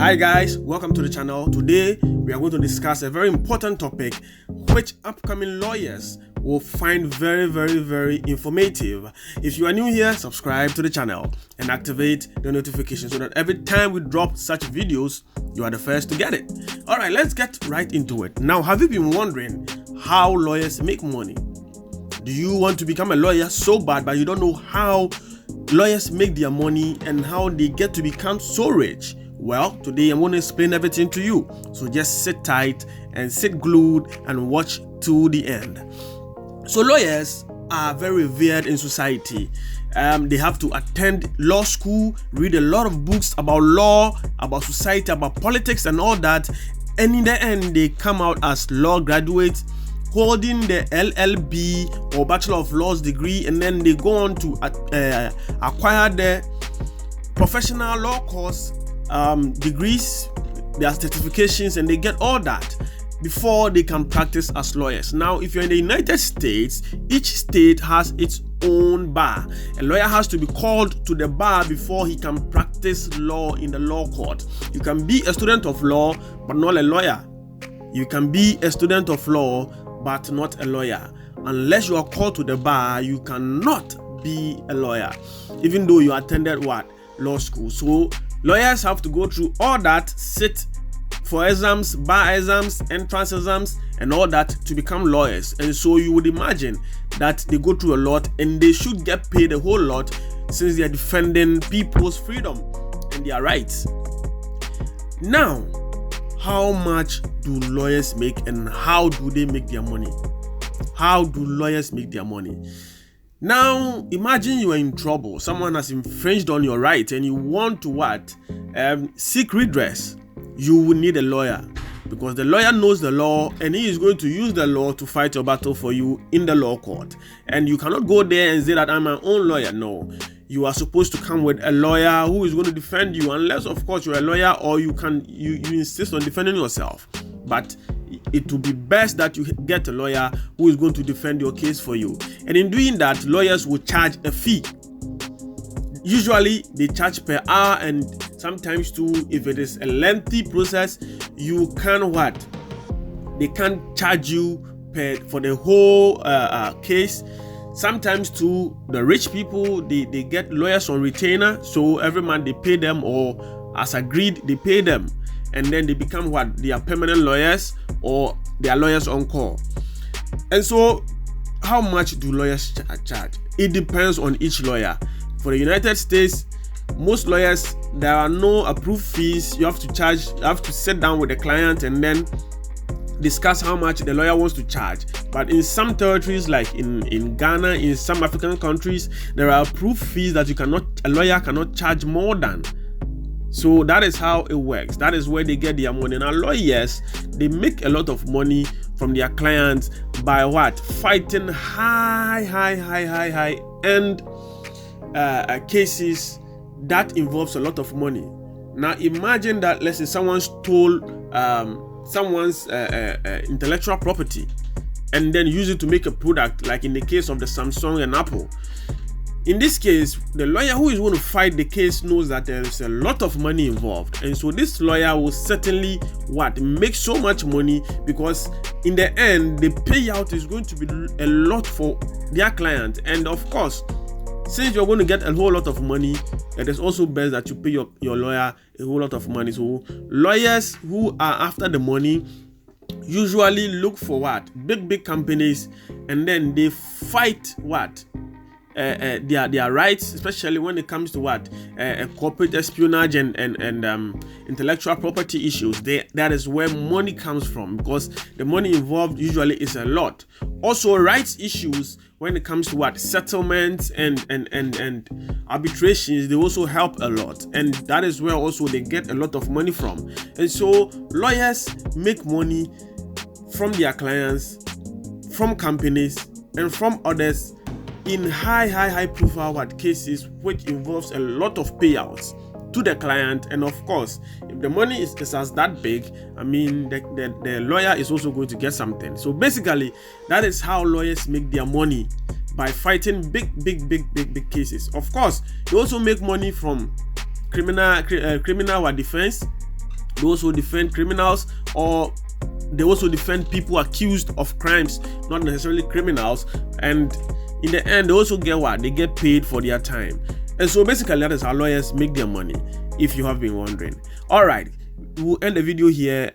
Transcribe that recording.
Hi guys, welcome to the channel. Today we are going to discuss a very important topic which upcoming lawyers will find very informative. If you are new here, subscribe to the channel and activate the notification so that every time we drop such videos, you are the first to get it. Alright, let's get right into it. Now, have you been wondering how lawyers make money? Do you want to become a lawyer so bad but you don't know how lawyers make their money and how they get to become so rich? Well, today I'm going to explain everything to you. So just sit tight and sit glued and watch to the end. So lawyers are very revered in society. They have to attend law school, read a lot of books about law, about society, about politics and all that. And in the end, they come out as law graduates holding the LLB or Bachelor of Laws degree, and then they go on to acquire the professional law course degrees, their certifications, and they get all that before they can practice as lawyers. Now, if you're in the United States, each state has its own bar. A lawyer has to be called to the bar before he can practice law in the law court. You can be a student of law but not a lawyer. You can be a student of law but not a lawyer. Unless you are called to the bar, you cannot be a lawyer, even though you attended what? Law school. So lawyers have to go through all that, sit for exams, bar exams, entrance exams, and all that to become lawyers. And so you would imagine that they go through a lot and they should get paid a whole lot since they are defending people's freedom and their rights. Now, how much do lawyers make and how do they make their money? How do lawyers make their money? Now, imagine you are in trouble. Someone has infringed on your rights and you want to what? Seek redress. You will need a lawyer because the lawyer knows the law and he is going to use the law to fight your battle for you in the law court. And you cannot go there and say that I'm my own lawyer. No, you are supposed to come with a lawyer who is going to defend you, unless of course you're a lawyer or you insist on defending yourself. But it will be best that you get a lawyer who is going to defend your case for you. And in doing that, lawyers will charge a fee. Usually they charge per hour, and sometimes too, if it is a lengthy process, you can what? They can charge you for the whole case. Sometimes too, the rich people, they get lawyers on retainer, so every month they pay them, or as agreed, they pay them. And then they become what? They are permanent lawyers or they are lawyers on call. And so, how much do lawyers charge? It depends on each lawyer. For the United States, most lawyers, there are no approved fees. You have to sit down with the client and then discuss how much the lawyer wants to charge. But in some territories, like in Ghana, in some African countries, there are approved fees that a lawyer cannot charge more than. So that is how it works. That is where they get their money. Now, lawyers, they make a lot of money from their clients by what? Fighting high end cases that involves a lot of money. Now, imagine that, let's say someone stole someone's intellectual property and then use it to make a product, like in the case of the Samsung and Apple. In this case, the lawyer who is going to fight the case knows that there is a lot of money involved. And so this lawyer will certainly make so much money, because in the end, the payout is going to be a lot for their client. And of course, since you're going to get a whole lot of money, it is also best that you pay your lawyer a whole lot of money. So lawyers who are after the money usually look for what? Big companies, and then they fight what? Their rights, especially when it comes to what? Corporate espionage and intellectual property issues. That is where money comes from, because the money involved usually is a lot. Also, rights issues when it comes to what? Settlements and arbitrations, they also help a lot, and that is where also they get a lot of money from. And so lawyers make money from their clients, from companies, and from others in high profile cases which involves a lot of payouts to the client. And of course, if the money is as that big, I mean, the lawyer is also going to get something. So basically, that is how lawyers make their money, by fighting big cases. Of course, they also make money from criminal defense, They also defend criminals, or they also defend people accused of crimes, not necessarily criminals. And in the end, they also get what? They get paid for their time. And so basically, that is how lawyers make their money, if you have been wondering. All right, we'll end the video here.